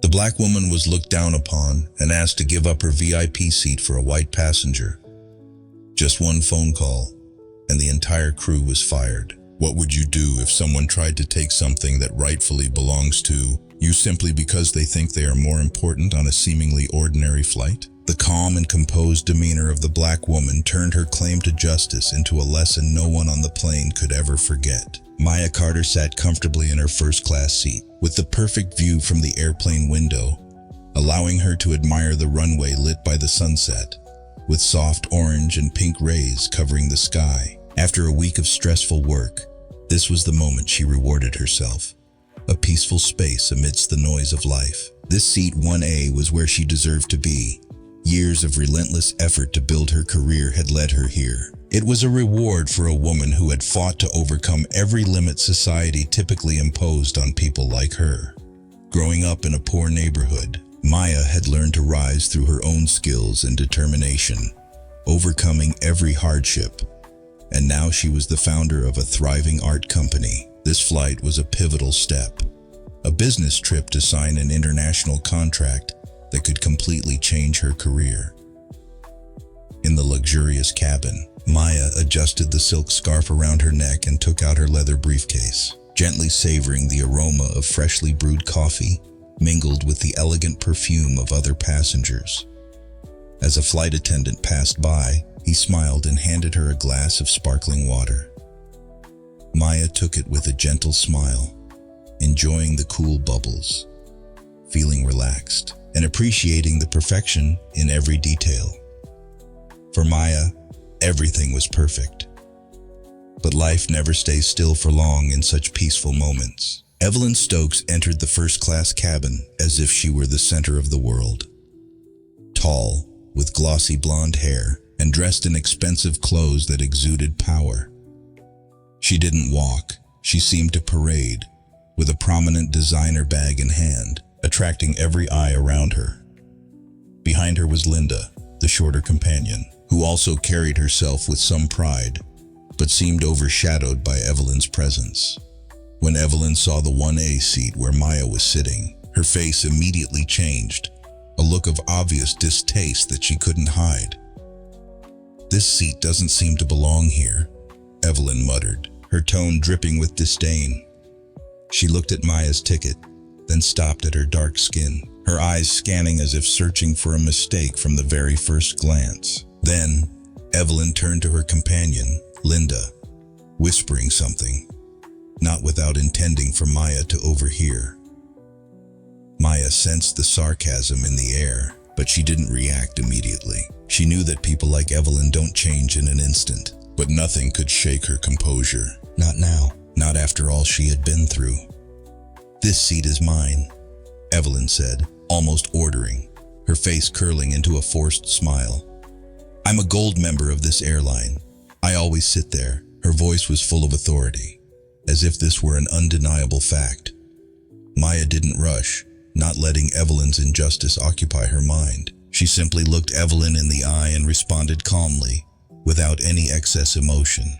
The black woman was looked down upon and asked to give up her VIP seat for a white passenger. Just one phone call, and the entire crew was fired. What would you do if someone tried to take something that rightfully belongs to you simply because they think they are more important on a seemingly ordinary flight? The calm and composed demeanor of the black woman turned her claim to justice into a lesson no one on the plane could ever forget. Maya Carter sat comfortably in her first-class seat, with the perfect view from the airplane window, allowing her to admire the runway lit by the sunset, with soft orange and pink rays covering the sky. After a week of stressful work, this was the moment she rewarded herself. A peaceful space amidst the noise of life. This seat 1A was where she deserved to be. Years of relentless effort to build her career had led her here. It was a reward for a woman who had fought to overcome every limit society typically imposed on people like her. Growing up in a poor neighborhood, Maya had learned to rise through her own skills and determination, overcoming every hardship. And now she was the founder of a thriving art company. This flight was a pivotal step, a business trip to sign an international contract that could completely change her career. In the luxurious cabin, Maya adjusted the silk scarf around her neck and took out her leather briefcase, gently savoring the aroma of freshly brewed coffee, mingled with the elegant perfume of other passengers. As a flight attendant passed by, he smiled and handed her a glass of sparkling water. Maya took it with a gentle smile, enjoying the cool bubbles, feeling relaxed, and appreciating the perfection in every detail. For Maya, everything was perfect. But life never stays still for long in such peaceful moments. Evelyn Stokes entered the first-class cabin as if she were the center of the world. Tall, with glossy blonde hair, and dressed in expensive clothes that exuded power. She didn't walk, she seemed to parade, with a prominent designer bag in hand, attracting every eye around her. Behind her was Linda, the shorter companion, who also carried herself with some pride, but seemed overshadowed by Evelyn's presence. When Evelyn saw the 1A seat where Maya was sitting, her face immediately changed, a look of obvious distaste that she couldn't hide. "This seat doesn't seem to belong here," Evelyn muttered, her tone dripping with disdain. She looked at Maya's ticket, then stopped at her dark skin, her eyes scanning as if searching for a mistake from the very first glance. Then, Evelyn turned to her companion, Linda, whispering something, not without intending for Maya to overhear. Maya sensed the sarcasm in the air, but she didn't react immediately. She knew that people like Evelyn don't change in an instant, but nothing could shake her composure. Not now, not after all she had been through. "This seat is mine," Evelyn said, almost ordering, her face curling into a forced smile. "I'm a gold member of this airline. I always sit there." Her voice was full of authority, as if this were an undeniable fact. Maya didn't rush, not letting Evelyn's injustice occupy her mind. She simply looked Evelyn in the eye and responded calmly, without any excess emotion.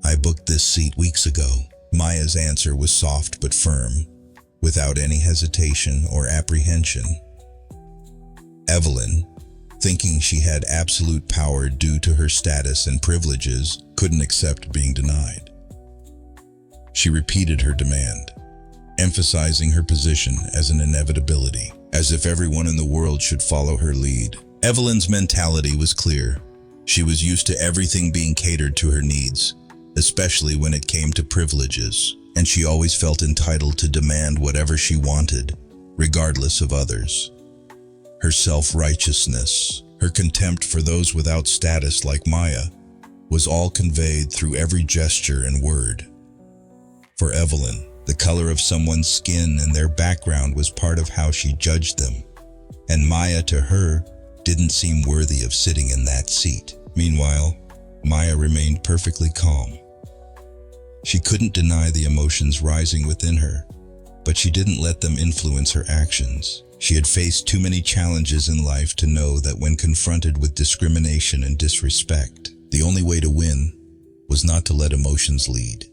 "I booked this seat weeks ago." Maya's answer was soft but firm, without any hesitation or apprehension. Evelyn, thinking she had absolute power due to her status and privileges, couldn't accept being denied. She repeated her demand, emphasizing her position as an inevitability, as if everyone in the world should follow her lead. Evelyn's mentality was clear. She was used to everything being catered to her needs, especially when it came to privileges, and she always felt entitled to demand whatever she wanted, regardless of others. Her self-righteousness, her contempt for those without status like Maya, was all conveyed through every gesture and word. For Evelyn, the color of someone's skin and their background was part of how she judged them, and Maya to her didn't seem worthy of sitting in that seat. Meanwhile, Maya remained perfectly calm. She couldn't deny the emotions rising within her, but she didn't let them influence her actions. She had faced too many challenges in life to know that when confronted with discrimination and disrespect, the only way to win was not to let emotions lead.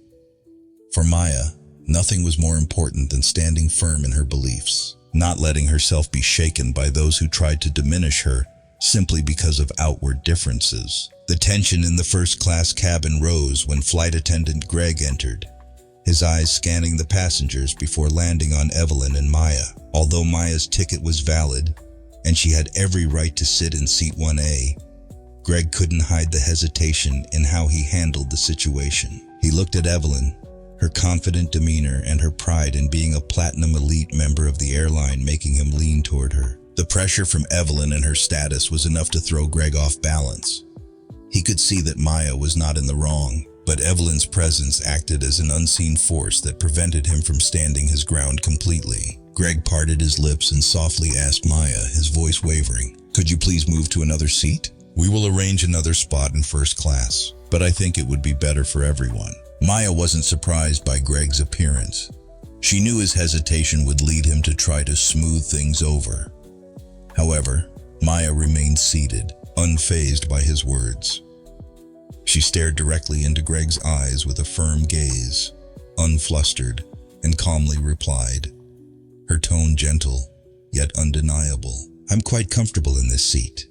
For Maya, nothing was more important than standing firm in her beliefs. not letting herself be shaken by those who tried to diminish her simply because of outward differences. The tension in the first-class cabin rose when flight attendant Greg entered, his eyes scanning the passengers before landing on Evelyn and Maya. Although Maya's ticket was valid, and she had every right to sit in seat 1A, Greg couldn't hide the hesitation in how he handled the situation. He looked at Evelyn, her confident demeanor and her pride in being a platinum elite member of the airline making him lean toward her. The pressure from Evelyn and her status was enough to throw Greg off balance. He could see that Maya was not in the wrong, but Evelyn's presence acted as an unseen force that prevented him from standing his ground completely. Greg parted his lips and softly asked Maya, his voice wavering, "Could you please move to another seat? We will arrange another spot in first class, but I think it would be better for everyone." Maya wasn't surprised by Greg's appearance. She knew his hesitation would lead him to try to smooth things over. However, Maya remained seated, unfazed by his words. She stared directly into Greg's eyes with a firm gaze, unflustered, and calmly replied, her tone gentle, yet undeniable, "I'm quite comfortable in this seat."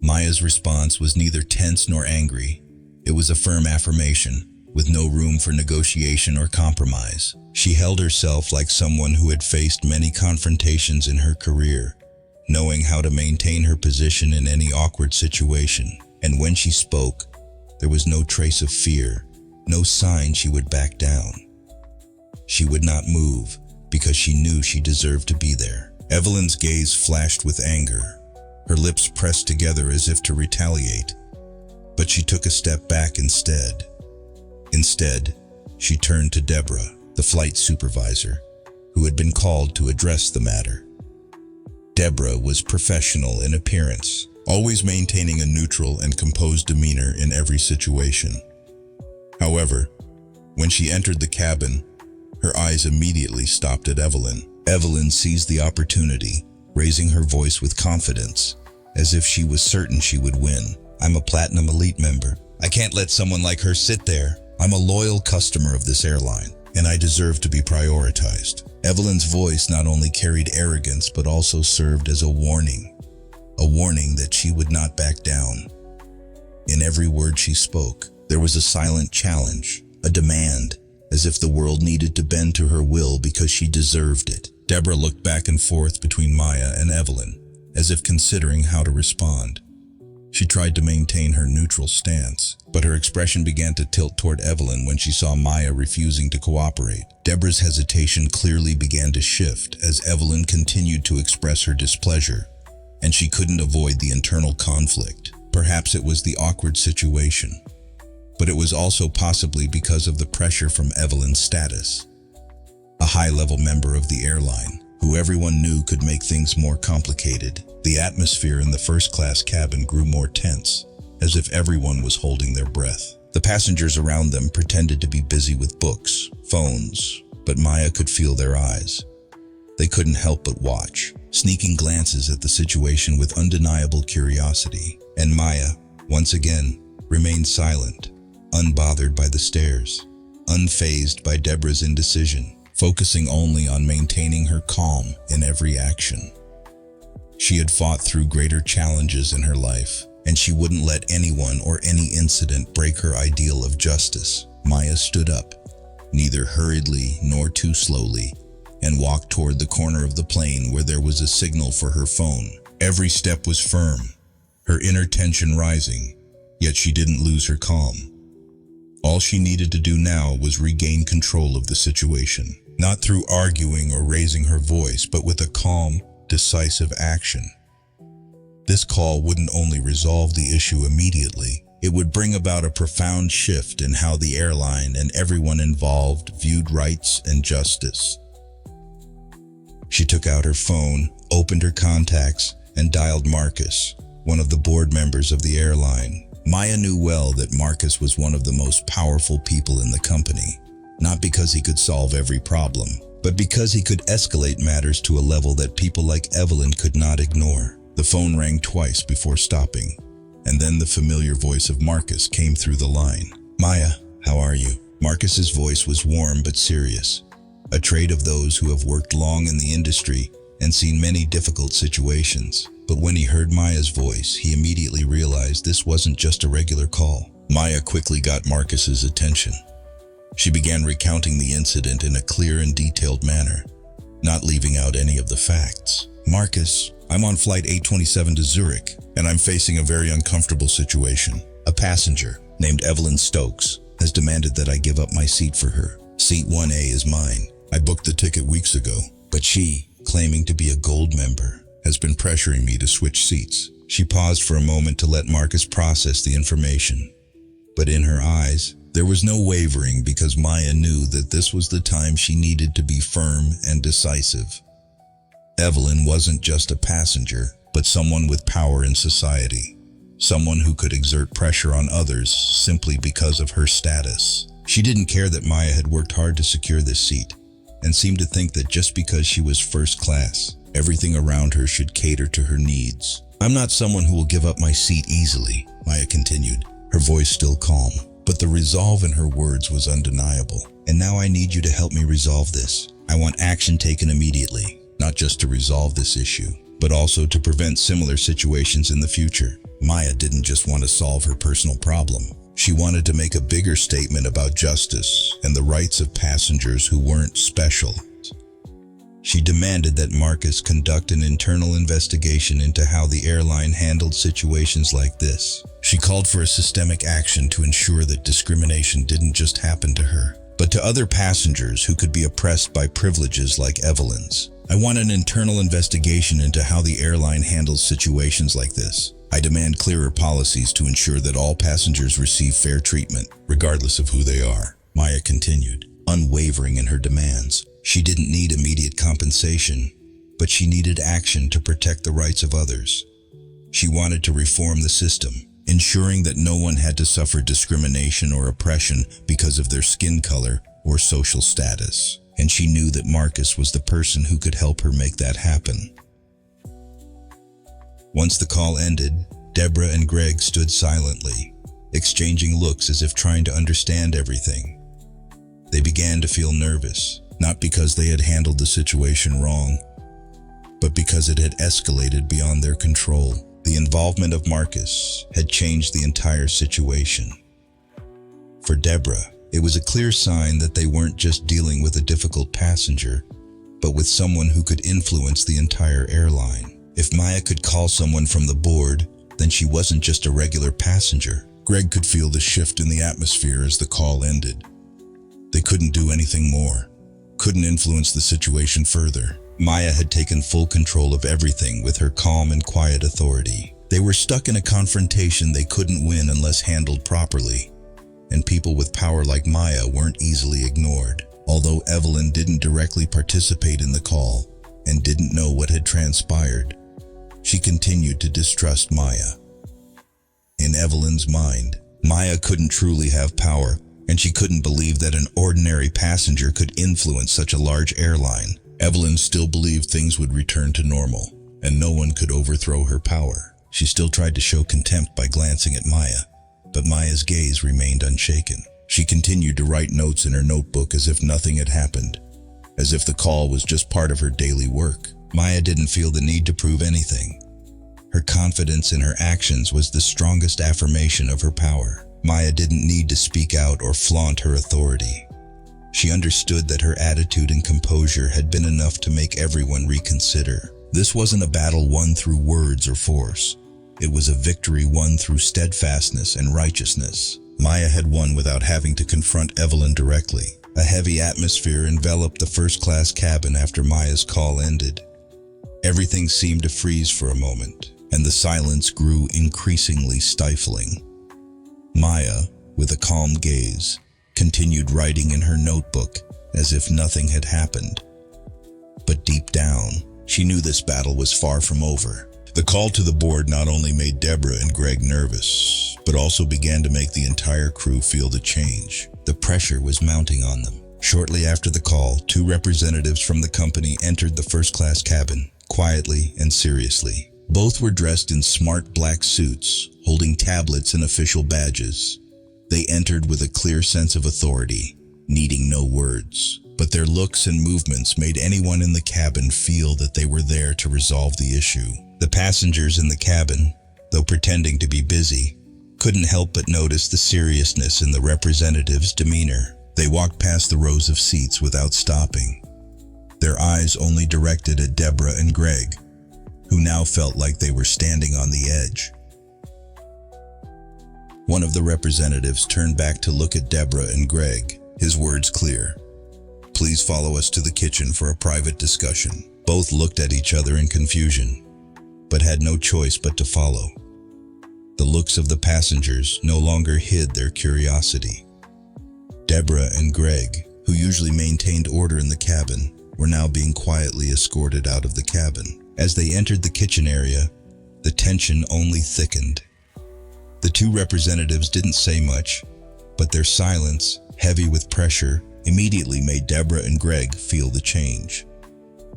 Maya's response was neither tense nor angry. It was a firm affirmation, with no room for negotiation or compromise. She held herself like someone who had faced many confrontations in her career, knowing how to maintain her position in any awkward situation. And when she spoke, there was no trace of fear, no sign she would back down. She would not move because she knew she deserved to be there. Evelyn's gaze flashed with anger, her lips pressed together as if to retaliate, but she took a step back instead. Instead, she turned to Deborah, the flight supervisor, who had been called to address the matter. Deborah was professional in appearance, always maintaining a neutral and composed demeanor in every situation. However, when she entered the cabin, her eyes immediately stopped at Evelyn. Evelyn seized the opportunity, raising her voice with confidence, as if she was certain she would win. "I'm a Platinum Elite member. I can't let someone like her sit there. I'm a loyal customer of this airline, and I deserve to be prioritized." Evelyn's voice not only carried arrogance but also served as a warning that she would not back down. In every word she spoke, there was a silent challenge, a demand, as if the world needed to bend to her will because she deserved it. Deborah looked back and forth between Maya and Evelyn, as if considering how to respond. She tried to maintain her neutral stance, but her expression began to tilt toward Evelyn when she saw Maya refusing to cooperate. Deborah's hesitation clearly began to shift as Evelyn continued to express her displeasure, and she couldn't avoid the internal conflict. Perhaps it was the awkward situation, but it was also possibly because of the pressure from Evelyn's status. A high-level member of the airline, who everyone knew could make things more complicated. The atmosphere in the first-class cabin grew more tense, as if everyone was holding their breath. The passengers around them pretended to be busy with books, phones, but Maya could feel their eyes. They couldn't help but watch, sneaking glances at the situation with undeniable curiosity. And Maya, once again, remained silent, unbothered by the stares, unfazed by Deborah's indecision, focusing only on maintaining her calm in every action. She had fought through greater challenges in her life, and she wouldn't let anyone or any incident break her ideal of justice. Maya stood up, neither hurriedly nor too slowly, and walked toward the corner of the plane where there was a signal for her phone. Every step was firm, her inner tension rising, yet she didn't lose her calm. All she needed to do now was regain control of the situation, not through arguing or raising her voice, but with a calm, decisive action. This call wouldn't only resolve the issue immediately, it would bring about a profound shift in how the airline and everyone involved viewed rights and justice. She took out her phone, opened her contacts, and dialed Marcus, one of the board members of the airline. Maya knew well that Marcus was one of the most powerful people in the company, not because he could solve every problem, but because he could escalate matters to a level that people like Evelyn could not ignore. The phone rang twice before stopping, and then the familiar voice of Marcus came through the line. "Maya, how are you?" Marcus's voice was warm but serious, a trait of those who have worked long in the industry and seen many difficult situations. But when he heard Maya's voice, he immediately realized this wasn't just a regular call. Maya quickly got Marcus's attention. She began recounting the incident in a clear and detailed manner, not leaving out any of the facts. "Marcus, I'm on flight 827 to Zurich, and I'm facing a very uncomfortable situation. A passenger, named Evelyn Stokes, has demanded that I give up my seat for her. Seat 1A is mine. I booked the ticket weeks ago, but she, claiming to be a gold member, has been pressuring me to switch seats." She paused for a moment to let Marcus process the information. But in her eyes, there was no wavering, because Maya knew that this was the time she needed to be firm and decisive. Evelyn wasn't just a passenger, but someone with power in society. Someone who could exert pressure on others simply because of her status. She didn't care that Maya had worked hard to secure this seat, and seemed to think that just because she was first class, everything around her should cater to her needs. "I'm not someone who will give up my seat easily," Maya continued, her voice still calm. But the resolve in her words was undeniable. "And now I need you to help me resolve this. I want action taken immediately, not just to resolve this issue, but also to prevent similar situations in the future." Maya didn't just want to solve her personal problem. She wanted to make a bigger statement about justice and the rights of passengers who weren't special. She demanded that Marcus conduct an internal investigation into how the airline handled situations like this. She called for a systemic action to ensure that discrimination didn't just happen to her, but to other passengers who could be oppressed by privileges like Evelyn's. "I want an internal investigation into how the airline handles situations like this. I demand clearer policies to ensure that all passengers receive fair treatment, regardless of who they are," Maya continued, unwavering in her demands. She didn't need immediate compensation, but she needed action to protect the rights of others. She wanted to reform the system, ensuring that no one had to suffer discrimination or oppression because of their skin color or social status. And she knew that Marcus was the person who could help her make that happen. Once the call ended, Deborah and Greg stood silently, exchanging looks as if trying to understand everything. They began to feel nervous, not because they had handled the situation wrong, but because it had escalated beyond their control. The involvement of Marcus had changed the entire situation. For Deborah, it was a clear sign that they weren't just dealing with a difficult passenger, but with someone who could influence the entire airline. If Maya could call someone from the board, then she wasn't just a regular passenger. Greg could feel the shift in the atmosphere as the call ended. They couldn't do anything more, couldn't influence the situation further. Maya had taken full control of everything with her calm and quiet authority. They were stuck in a confrontation they couldn't win unless handled properly, and people with power like Maya weren't easily ignored. Although Evelyn didn't directly participate in the call and didn't know what had transpired, she continued to distrust Maya. In Evelyn's mind, Maya couldn't truly have power, and she couldn't believe that an ordinary passenger could influence such a large airline. Evelyn still believed things would return to normal, and no one could overthrow her power. She still tried to show contempt by glancing at Maya, but Maya's gaze remained unshaken. She continued to write notes in her notebook as if nothing had happened, as if the call was just part of her daily work. Maya didn't feel the need to prove anything. Her confidence in her actions was the strongest affirmation of her power. Maya didn't need to speak out or flaunt her authority. She understood that her attitude and composure had been enough to make everyone reconsider. This wasn't a battle won through words or force. It was a victory won through steadfastness and righteousness. Maya had won without having to confront Evelyn directly. A heavy atmosphere enveloped the first-class cabin after Maya's call ended. Everything seemed to freeze for a moment, and the silence grew increasingly stifling. Maya, with a calm gaze, continued writing in her notebook as if nothing had happened. But deep down, she knew this battle was far from over. The call to the board not only made Deborah and Greg nervous, but also began to make the entire crew feel the change. The pressure was mounting on them. Shortly after the call, 2 representatives from the company entered the first-class cabin, quietly and seriously. Both were dressed in smart black suits, holding tablets and official badges. They entered with a clear sense of authority, needing no words. but their looks and movements made anyone in the cabin feel that they were there to resolve the issue. The passengers in the cabin, though pretending to be busy, couldn't help but notice the seriousness in the representative's demeanor. They walked past the rows of seats without stopping, their eyes only directed at Deborah and Greg, who now felt like they were standing on the edge. One of the representatives turned back to look at Deborah and Greg, his words clear. "Please follow us to the kitchen for a private discussion." Both looked at each other in confusion, but had no choice but to follow. The looks of the passengers no longer hid their curiosity. Deborah and Greg, who usually maintained order in the cabin, were now being quietly escorted out of the cabin. As they entered the kitchen area, the tension only thickened. The two representatives didn't say much, but their silence, heavy with pressure, immediately made Deborah and Greg feel the change.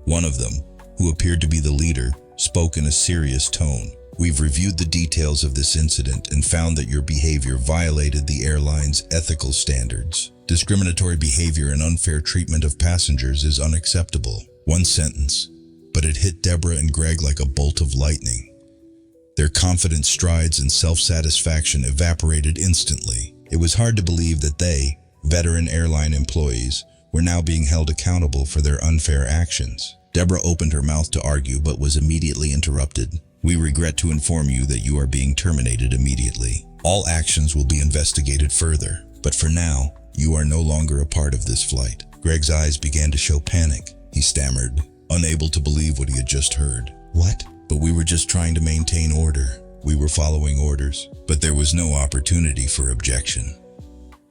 One of them, who appeared to be the leader, spoke in a serious tone. "We've reviewed the details of this incident and found that your behavior violated the airline's ethical standards. Discriminatory behavior and unfair treatment of passengers is unacceptable." One sentence, but it hit Deborah and Greg like a bolt of lightning. Their confident strides and self-satisfaction evaporated instantly. It was hard to believe that they, veteran airline employees, were now being held accountable for their unfair actions. Deborah opened her mouth to argue but was immediately interrupted. "We regret to inform you that you are being terminated immediately. All actions will be investigated further, but for now, you are no longer a part of this flight." Greg's eyes began to show panic. He stammered, unable to believe what he had just heard. "What?" "But we were just trying to maintain order. We were following orders." But there was no opportunity for objection.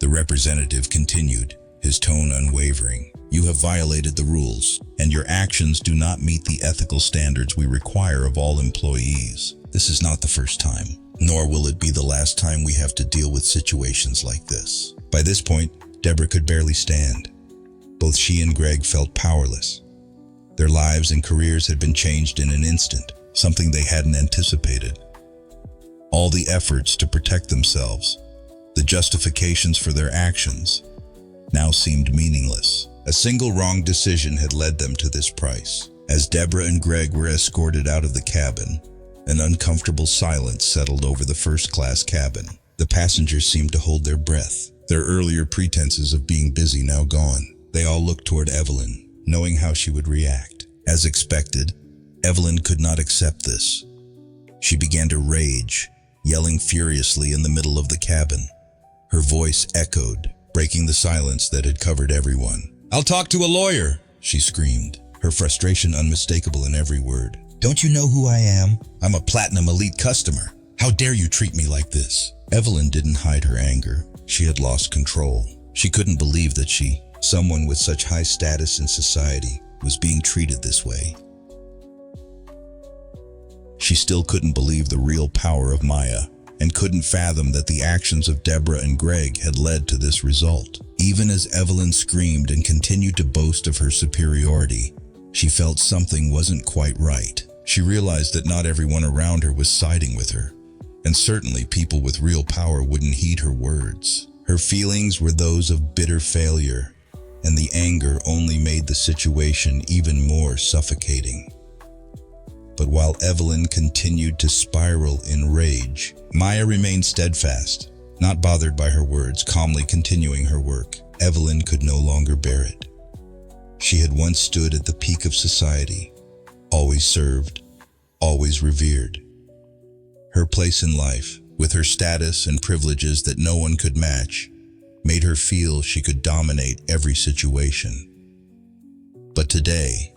The representative continued, his tone unwavering. "You have violated the rules, and your actions do not meet the ethical standards we require of all employees. This is not the first time, nor will it be the last time we have to deal with situations like this." By this point, Deborah could barely stand. Both she and Greg felt powerless. Their lives and careers had been changed in an instant, something they hadn't anticipated. All the efforts to protect themselves, the justifications for their actions, now seemed meaningless. A single wrong decision had led them to this price. As Deborah and Greg were escorted out of the cabin, an uncomfortable silence settled over the first-class cabin. The passengers seemed to hold their breath, their earlier pretenses of being busy now gone. They all looked toward Evelyn, knowing how she would react. As expected, Evelyn could not accept this. She began to rage, yelling furiously in the middle of the cabin. Her voice echoed, breaking the silence that had covered everyone. "I'll talk to a lawyer," she screamed, her frustration unmistakable in every word. "Don't you know who I am? I'm a Platinum Elite customer. How dare you treat me like this?" Evelyn didn't hide her anger. She had lost control. She couldn't believe that she, someone with such high status in society, was being treated this way. She still couldn't believe the real power of Maya, and couldn't fathom that the actions of Deborah and Greg had led to this result. Even as Evelyn screamed and continued to boast of her superiority, she felt something wasn't quite right. She realized that not everyone around her was siding with her, and certainly people with real power wouldn't heed her words. Her feelings were those of bitter failure, and the anger only made the situation even more suffocating. But while Evelyn continued to spiral in rage, Maya remained steadfast, not bothered by her words, calmly continuing her work. Evelyn could no longer bear it. She had once stood at the peak of society, always served, always revered. Her place in life, with her status and privileges that no one could match, made her feel she could dominate every situation. But today,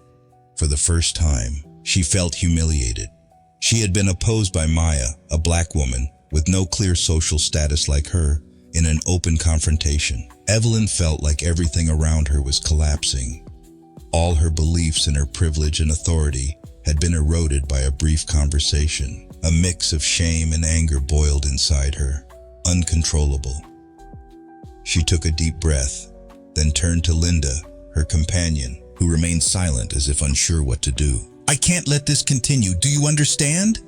for the first time, she felt humiliated. She had been opposed by Maya, a black woman with no clear social status like her, in an open confrontation. Evelyn felt like everything around her was collapsing. All her beliefs in her privilege and authority had been eroded by a brief conversation. A mix of shame and anger boiled inside her, uncontrollable. She took a deep breath, then turned to Linda, her companion, who remained silent as if unsure what to do. "I can't let this continue, do you understand?"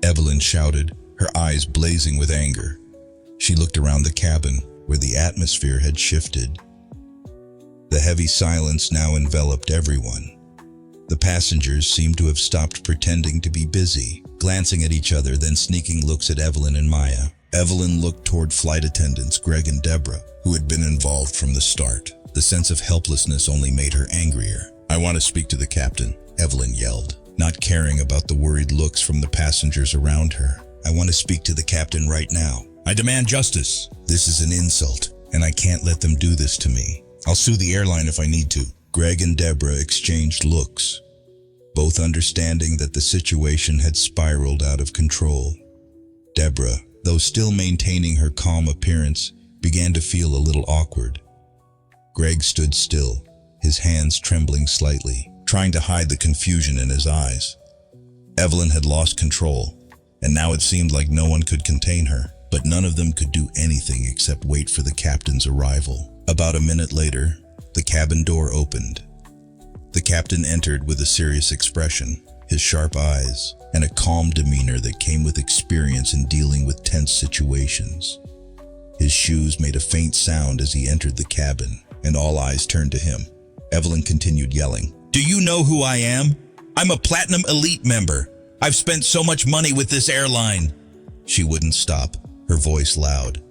Evelyn shouted, her eyes blazing with anger. She looked around the cabin, where the atmosphere had shifted. The heavy silence now enveloped everyone. The passengers seemed to have stopped pretending to be busy, glancing at each other, then sneaking looks at Evelyn and Maya. Evelyn looked toward flight attendants Greg and Deborah, who had been involved from the start. The sense of helplessness only made her angrier. "I want to speak to the captain," Evelyn yelled, not caring about the worried looks from the passengers around her. "I want to speak to the captain right now. I demand justice. This is an insult, and I can't let them do this to me. I'll sue the airline if I need to." Greg and Deborah exchanged looks, both understanding that the situation had spiraled out of control. Deborah, though still maintaining her calm appearance, began to feel a little awkward. Greg stood still, his hands trembling slightly, trying to hide the confusion in his eyes. Evelyn had lost control, and now it seemed like no one could contain her, but none of them could do anything except wait for the captain's arrival. About a minute later, the cabin door opened. The captain entered with a serious expression, his sharp eyes, and a calm demeanor that came with experience in dealing with tense situations. His shoes made a faint sound as he entered the cabin, and all eyes turned to him. Evelyn continued yelling, "Do you know who I am? I'm a Platinum Elite member. I've spent so much money with this airline." She wouldn't stop, her voice loud.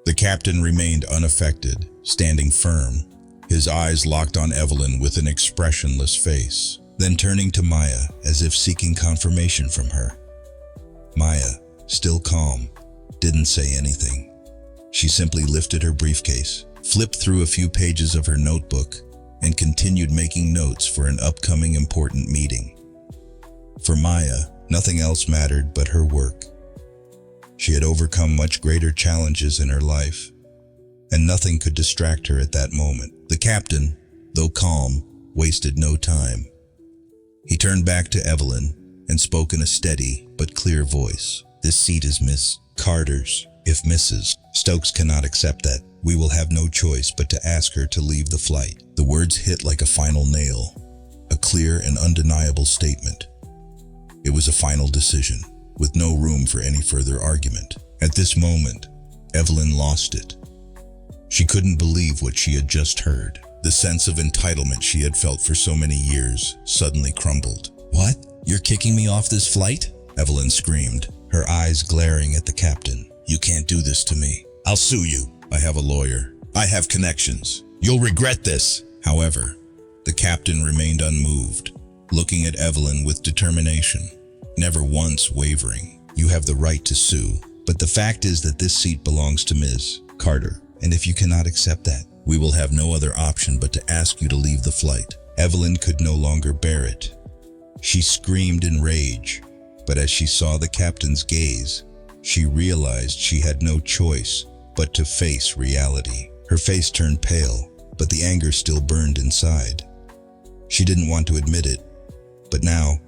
The captain remained unaffected, standing firm, his eyes locked on Evelyn with an expressionless face, then turning to Maya as if seeking confirmation from her. Maya, still calm, didn't say anything. She simply lifted her briefcase, flipped through a few pages of her notebook, and continued making notes for an upcoming important meeting. For Maya, nothing else mattered but her work. She had overcome much greater challenges in her life, and nothing could distract her at that moment. The captain, though calm, wasted no time. He turned back to Evelyn and spoke in a steady but clear voice. "This seat is Miss Carter's. If Mrs. Stokes cannot accept that, we will have no choice but to ask her to leave the flight." The words hit like a final nail, a clear and undeniable statement. It was a final decision, with no room for any further argument. At this moment, Evelyn lost it. She couldn't believe what she had just heard. The sense of entitlement she had felt for so many years suddenly crumbled. "What? You're kicking me off this flight?" Evelyn screamed, her eyes glaring at the captain. "You can't do this to me. I'll sue you. I have a lawyer. I have connections. You'll regret this." However, the captain remained unmoved, looking at Evelyn with determination, never once wavering. "You have the right to sue, but the fact is that this seat belongs to Ms. Carter, and if you cannot accept that, we will have no other option but to ask you to leave the flight." Evelyn could no longer bear it. She screamed in rage, but as she saw the captain's gaze, she realized she had no choice but to face reality. Her face turned pale, but the anger still burned inside. She didn't want to admit it, but now,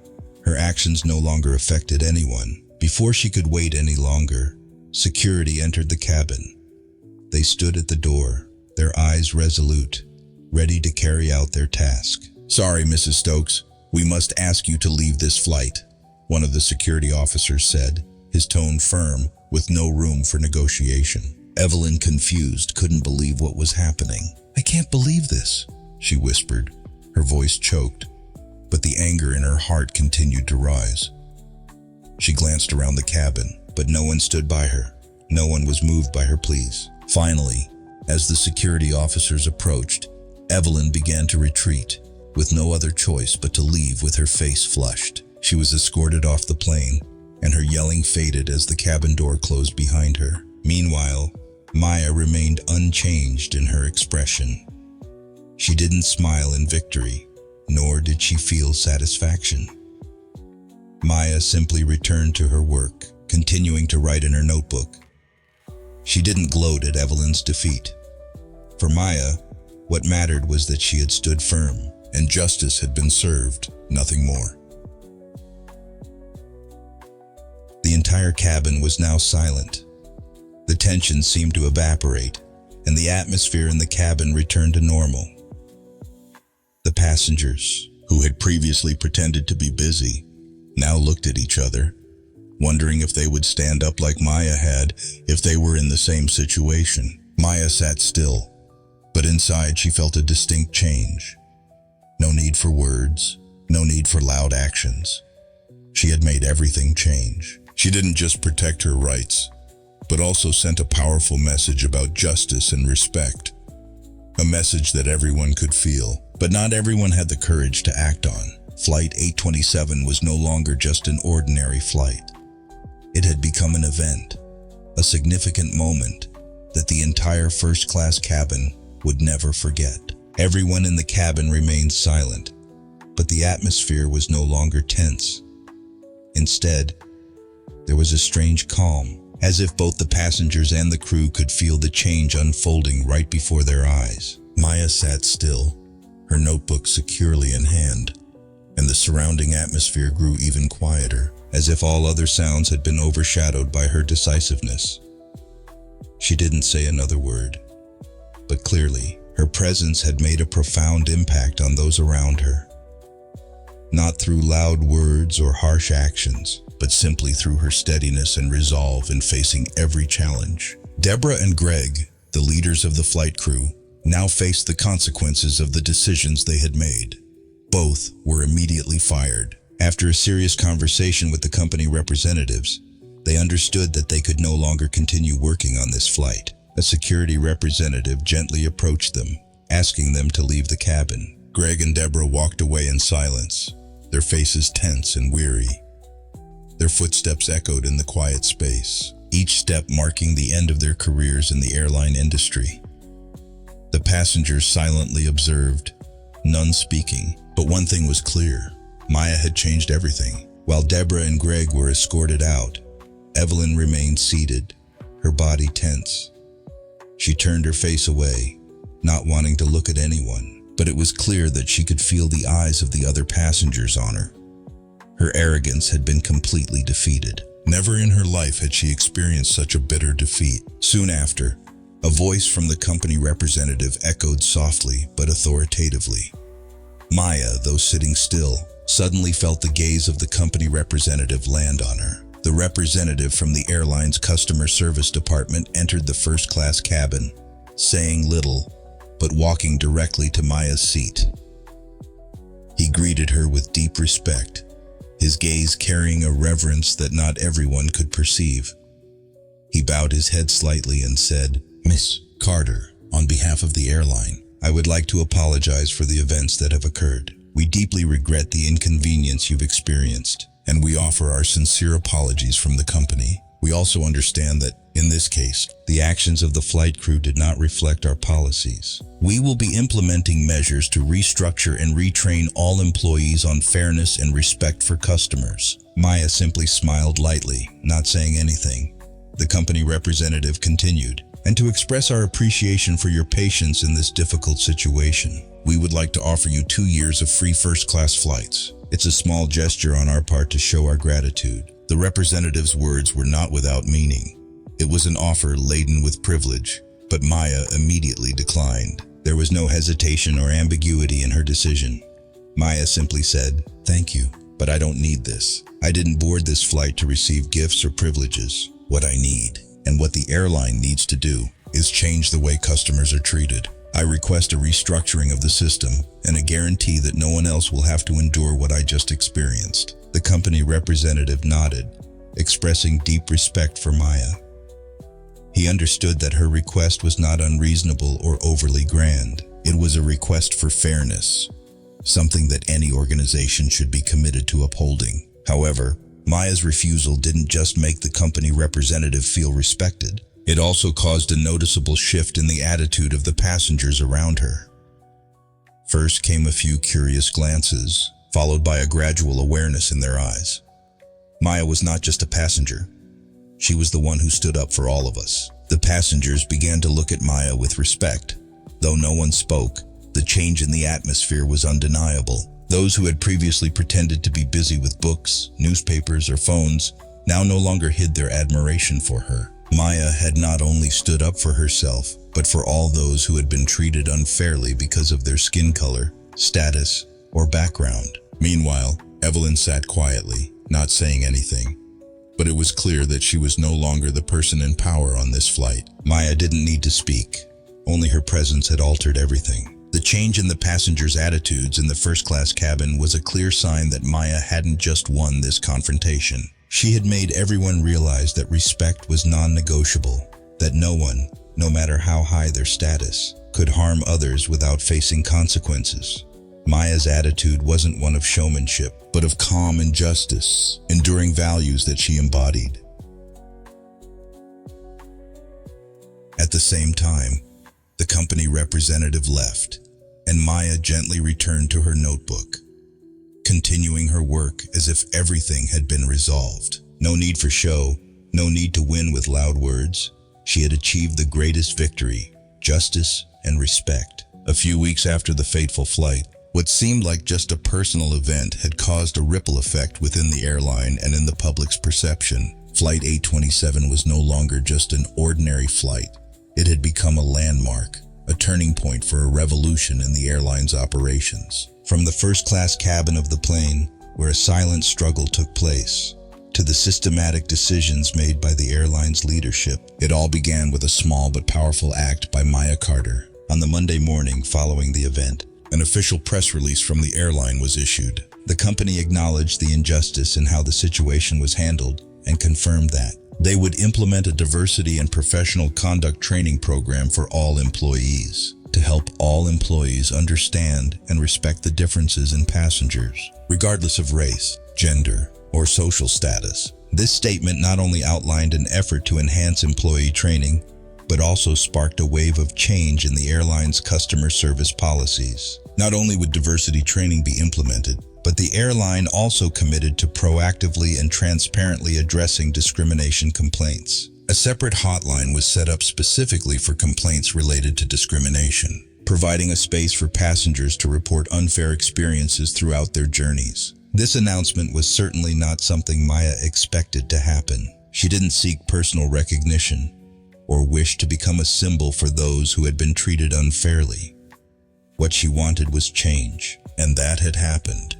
her actions no longer affected anyone. Before she could wait any longer, security entered the cabin. They stood at the door, their eyes resolute, ready to carry out their task. "Sorry, Mrs. Stokes, we must ask you to leave this flight," one of the security officers said, his tone firm, with no room for negotiation. Evelyn, confused, couldn't believe what was happening. "I can't believe this," she whispered, her voice choked, but the anger in her heart continued to rise. She glanced around the cabin, but no one stood by her. No one was moved by her pleas. Finally, as the security officers approached, Evelyn began to retreat, with no other choice but to leave with her face flushed. She was escorted off the plane, and her yelling faded as the cabin door closed behind her. Meanwhile, Maya remained unchanged in her expression. She didn't smile in victory, nor did she feel satisfaction. Maya simply returned to her work, continuing to write in her notebook. She didn't gloat at Evelyn's defeat. For Maya, what mattered was that she had stood firm, and justice had been served, nothing more. The entire cabin was now silent. The tension seemed to evaporate, and the atmosphere in the cabin returned to normal. The passengers, who had previously pretended to be busy, now looked at each other, wondering if they would stand up like Maya had if they were in the same situation. Maya sat still, But inside she felt a distinct change. No need for words, no need for loud actions. She had made everything change. She didn't just protect her rights, but also sent a powerful message about justice and respect. A message that everyone could feel, but not everyone had the courage to act on. Flight 827 was no longer just an ordinary flight. It had become an event, a significant moment that the entire first-class cabin would never forget. Everyone in the cabin remained silent, but the atmosphere was no longer tense. Instead, there was a strange calm, as if both the passengers and the crew could feel the change unfolding right before their eyes. Maya sat still, her notebook securely in hand, and the surrounding atmosphere grew even quieter, as if all other sounds had been overshadowed by her decisiveness. She didn't say another word, but clearly, her presence had made a profound impact on those around her. Not through loud words or harsh actions, but simply through her steadiness and resolve in facing every challenge. Deborah and Greg, the leaders of the flight crew, now faced the consequences of the decisions they had made. Both were immediately fired. After a serious conversation with the company representatives, they understood that they could no longer continue working on this flight. A security representative gently approached them, asking them to leave the cabin. Greg and Deborah walked away in silence, their faces tense and weary. Their footsteps echoed in the quiet space, each step marking the end of their careers in the airline industry. The passengers silently observed, none speaking, but one thing was clear. Maya had changed everything. While Deborah and Greg were escorted out, Evelyn remained seated, her body tense. She turned her face away, not wanting to look at anyone, but it was clear that she could feel the eyes of the other passengers on her. Her arrogance had been completely defeated. Never in her life had she experienced such a bitter defeat. Soon after, a voice from the company representative echoed softly but authoritatively. Maya, though sitting still, suddenly felt the gaze of the company representative land on her. The representative from the airline's customer service department entered the first-class cabin, saying little, but walking directly to Maya's seat. He greeted her with deep respect, his gaze carrying a reverence that not everyone could perceive. He bowed his head slightly and said, "Miss Carter, on behalf of the airline, I would like to apologize for the events that have occurred. We deeply regret the inconvenience you've experienced, and we offer our sincere apologies from the company. We also understand that, in this case, the actions of the flight crew did not reflect our policies. We will be implementing measures to restructure and retrain all employees on fairness and respect for customers." Maya simply smiled lightly, not saying anything. The company representative continued, "And to express our appreciation for your patience in this difficult situation, we would like to offer you 2 years of free first-class flights. It's a small gesture on our part to show our gratitude." The representative's words were not without meaning. It was an offer laden with privilege, but Maya immediately declined. There was no hesitation or ambiguity in her decision. Maya simply said, "Thank you, but I don't need this. I didn't board this flight to receive gifts or privileges. What I need, and what the airline needs to do, is change the way customers are treated. I request a restructuring of the system and a guarantee that no one else will have to endure what I just experienced." The company representative nodded, expressing deep respect for Maya. He understood that her request was not unreasonable or overly grand. It was a request for fairness, something that any organization should be committed to upholding. However, Maya's refusal didn't just make the company representative feel respected. It also caused a noticeable shift in the attitude of the passengers around her. First came a few curious glances, followed by a gradual awareness in their eyes. Maya was not just a passenger. She was the one who stood up for all of us. The passengers began to look at Maya with respect. Though no one spoke, the change in the atmosphere was undeniable. Those who had previously pretended to be busy with books, newspapers, or phones now no longer hid their admiration for her. Maya had not only stood up for herself, but for all those who had been treated unfairly because of their skin color, status, or background. Meanwhile, Evelyn sat quietly, not saying anything. But it was clear that she was no longer the person in power on this flight. Maya didn't need to speak. Only her presence had altered everything. The change in the passengers' attitudes in the first-class cabin was a clear sign that Maya hadn't just won this confrontation. She had made everyone realize that respect was non-negotiable, that no one, no matter how high their status, could harm others without facing consequences. Maya's attitude wasn't one of showmanship, but of calm and justice, enduring values that she embodied. At the same time, the company representative left, and Maya gently returned to her notebook, continuing her work as if everything had been resolved. No need for show, no need to win with loud words. She had achieved the greatest victory, justice and respect. A few weeks after the fateful flight, what seemed like just a personal event had caused a ripple effect within the airline and in the public's perception. Flight 827 was no longer just an ordinary flight. It had become a landmark, a turning point for a revolution in the airline's operations. From the first-class cabin of the plane, where a silent struggle took place, to the systematic decisions made by the airline's leadership, it all began with a small but powerful act by Maya Carter. On the Monday morning following the event, an official press release from the airline was issued. The company acknowledged the injustice in how the situation was handled and confirmed that they would implement a diversity and professional conduct training program for all employees to help all employees understand and respect the differences in passengers, regardless of race, gender, or social status. This statement not only outlined an effort to enhance employee training, but also sparked a wave of change in the airline's customer service policies. Not only would diversity training be implemented, but the airline also committed to proactively and transparently addressing discrimination complaints. A separate hotline was set up specifically for complaints related to discrimination, providing a space for passengers to report unfair experiences throughout their journeys. This announcement was certainly not something Maya expected to happen. She didn't seek personal recognition or wish to become a symbol for those who had been treated unfairly. What she wanted was change, and that had happened.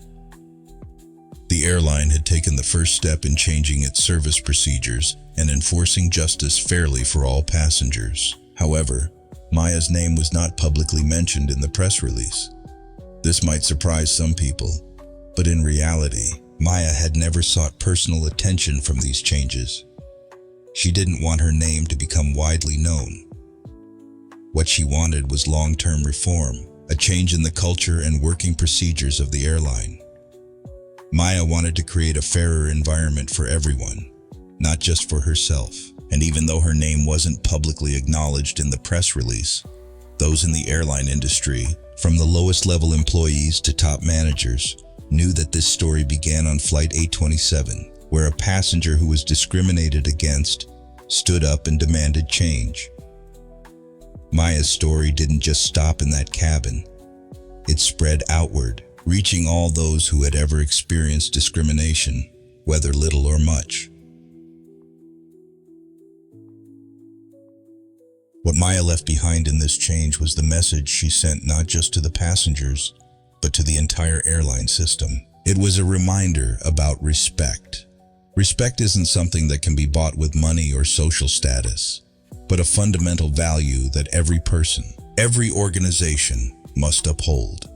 The airline had taken the first step in changing its service procedures and enforcing justice fairly for all passengers. However, Maya's name was not publicly mentioned in the press release. This might surprise some people, but in reality, Maya had never sought personal attention from these changes. She didn't want her name to become widely known. What she wanted was long-term reform, a change in the culture and working procedures of the airline. Maya wanted to create a fairer environment for everyone, not just for herself. And even though her name wasn't publicly acknowledged in the press release, those in the airline industry, from the lowest level employees to top managers, knew that this story began on Flight 827, where a passenger who was discriminated against stood up and demanded change. Maya's story didn't just stop in that cabin. It spread outward, reaching all those who had ever experienced discrimination, whether little or much. What Maya left behind in this change was the message she sent not just to the passengers, but to the entire airline system. It was a reminder about respect. Respect isn't something that can be bought with money or social status, but a fundamental value that every person, every organization must uphold.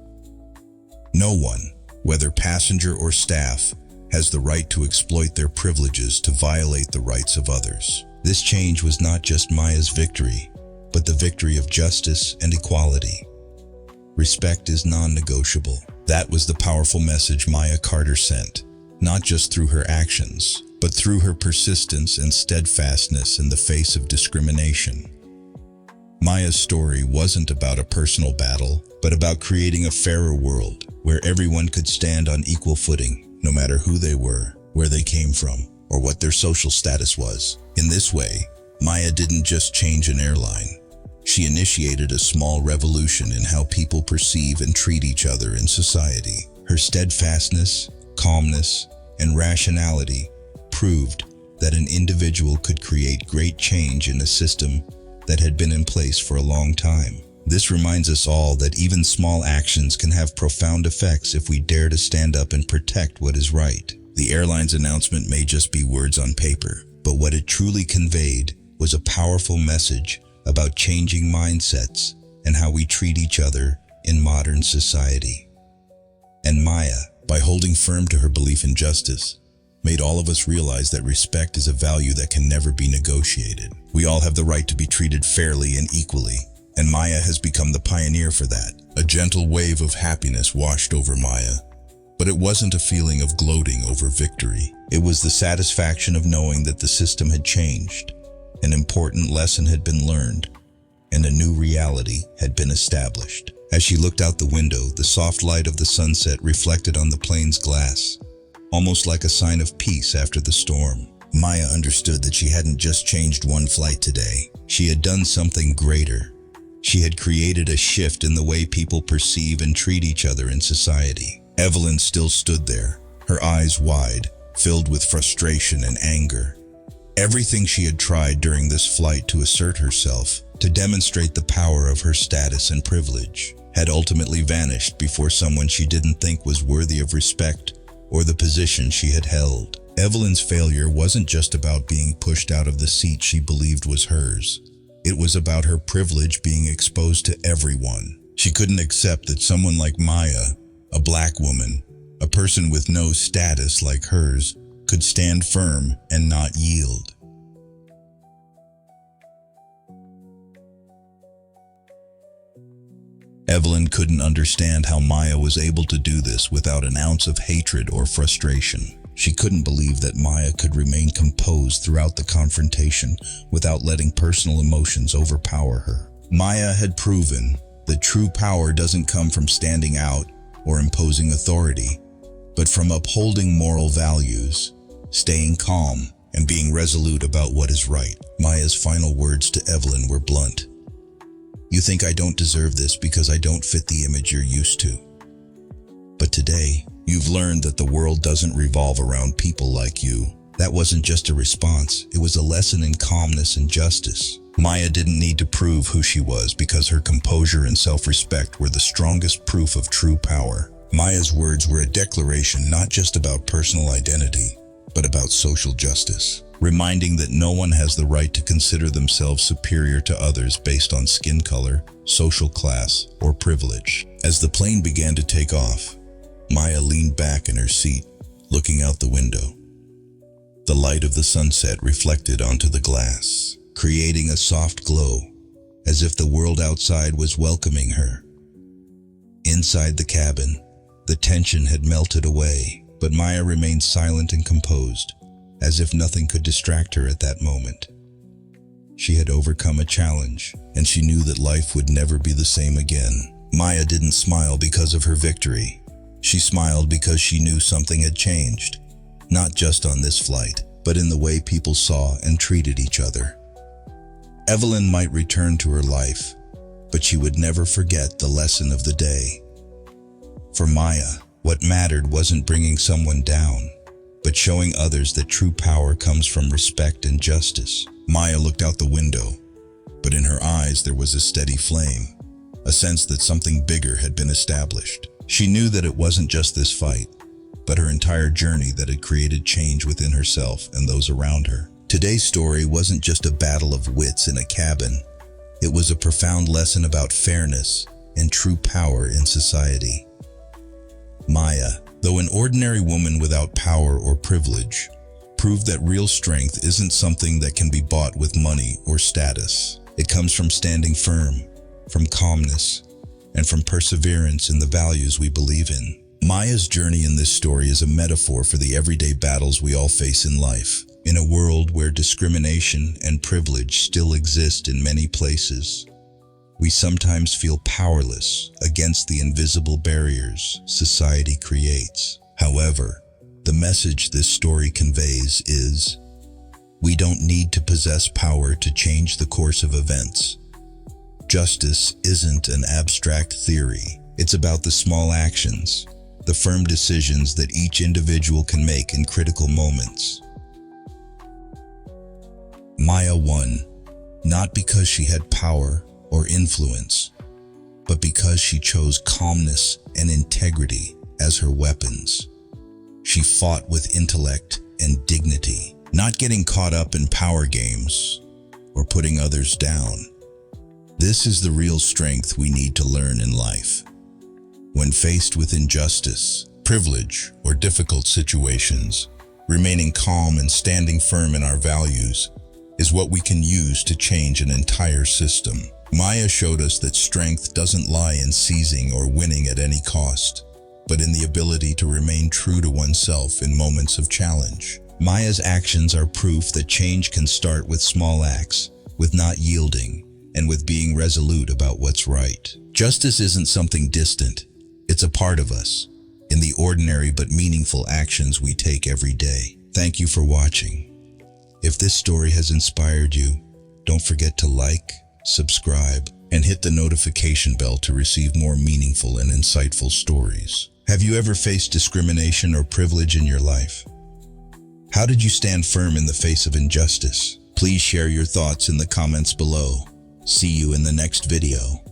No one, whether passenger or staff, has the right to exploit their privileges to violate the rights of others. This change was not just Maya's victory, but the victory of justice and equality. Respect is non-negotiable. That was the powerful message Maya Carter sent, not just through her actions, but through her persistence and steadfastness in the face of discrimination. Maya's story wasn't about a personal battle, but about creating a fairer world where everyone could stand on equal footing, no matter who they were, where they came from, or what their social status was. In this way, Maya didn't just change an airline. She initiated a small revolution in how people perceive and treat each other in society. Her steadfastness, calmness, and rationality proved that an individual could create great change in a system that had been in place for a long time. This reminds us all that even small actions can have profound effects if we dare to stand up and protect what is right. The airline's announcement may just be words on paper, but what it truly conveyed was a powerful message about changing mindsets and how we treat each other in modern society. And Maya, by holding firm to her belief in justice, made all of us realize that respect is a value that can never be negotiated. We all have the right to be treated fairly and equally, and Maya has become the pioneer for that. A gentle wave of happiness washed over Maya, but it wasn't a feeling of gloating over victory. It was the satisfaction of knowing that the system had changed, an important lesson had been learned, and a new reality had been established. As she looked out the window, the soft light of the sunset reflected on the plane's glass, almost like a sign of peace after the storm. Maya understood that she hadn't just changed one flight today. She had done something greater. She had created a shift in the way people perceive and treat each other in society. Evelyn still stood there, her eyes wide, filled with frustration and anger. Everything she had tried during this flight to assert herself, to demonstrate the power of her status and privilege, had ultimately vanished before someone she didn't think was worthy of respect or the position she had held. Evelyn's failure wasn't just about being pushed out of the seat she believed was hers. It was about her privilege being exposed to everyone. She couldn't accept that someone like Maya, a black woman, a person with no status like hers, could stand firm and not yield. Evelyn couldn't understand how Maya was able to do this without an ounce of hatred or frustration. She couldn't believe that Maya could remain composed throughout the confrontation without letting personal emotions overpower her. Maya had proven that true power doesn't come from standing out or imposing authority, but from upholding moral values, staying calm, and being resolute about what is right. Maya's final words to Evelyn were blunt. "You think I don't deserve this because I don't fit the image you're used to. But today, you've learned that the world doesn't revolve around people like you." That wasn't just a response, it was a lesson in calmness and justice. Maya didn't need to prove who she was because her composure and self-respect were the strongest proof of true power. Maya's words were a declaration not just about personal identity, but about social justice, reminding that no one has the right to consider themselves superior to others based on skin color, social class, or privilege. As the plane began to take off, Maya leaned back in her seat, looking out the window. The light of the sunset reflected onto the glass, creating a soft glow, as if the world outside was welcoming her. Inside the cabin, the tension had melted away, but Maya remained silent and composed, as if nothing could distract her at that moment. She had overcome a challenge, and she knew that life would never be the same again. Maya didn't smile because of her victory. She smiled because she knew something had changed, not just on this flight, but in the way people saw and treated each other. Evelyn might return to her life, but she would never forget the lesson of the day. For Maya, what mattered wasn't bringing someone down, but showing others that true power comes from respect and justice. Maya looked out the window, but in her eyes there was a steady flame, a sense that something bigger had been established. She knew that it wasn't just this fight, but her entire journey that had created change within herself and those around her. Today's story wasn't just a battle of wits in a cabin. It was a profound lesson about fairness and true power in society. Maya, though an ordinary woman without power or privilege, proved that real strength isn't something that can be bought with money or status. It comes from standing firm, from calmness, and from perseverance in the values we believe in. Maya's journey in this story is a metaphor for the everyday battles we all face in life. In a world where discrimination and privilege still exist in many places, we sometimes feel powerless against the invisible barriers society creates. However, the message this story conveys is, we don't need to possess power to change the course of events. Justice isn't an abstract theory. It's about the small actions, the firm decisions that each individual can make in critical moments. Maya won, not because she had power or influence, but because she chose calmness and integrity as her weapons. She fought with intellect and dignity, not getting caught up in power games or putting others down. This is the real strength we need to learn in life. When faced with injustice, privilege, or difficult situations, remaining calm and standing firm in our values is what we can use to change an entire system. Maya showed us that strength doesn't lie in seizing or winning at any cost, but in the ability to remain true to oneself in moments of challenge. Maya's actions are proof that change can start with small acts, with not yielding, and with being resolute about what's right. Justice isn't something distant. It's a part of us, in the ordinary but meaningful actions we take every day. Thank you for watching. If this story has inspired you, don't forget to like, subscribe, and hit the notification bell to receive more meaningful and insightful stories. Have you ever faced discrimination or privilege in your life? How did you stand firm in the face of injustice? Please share your thoughts in the comments below. See you in the next video.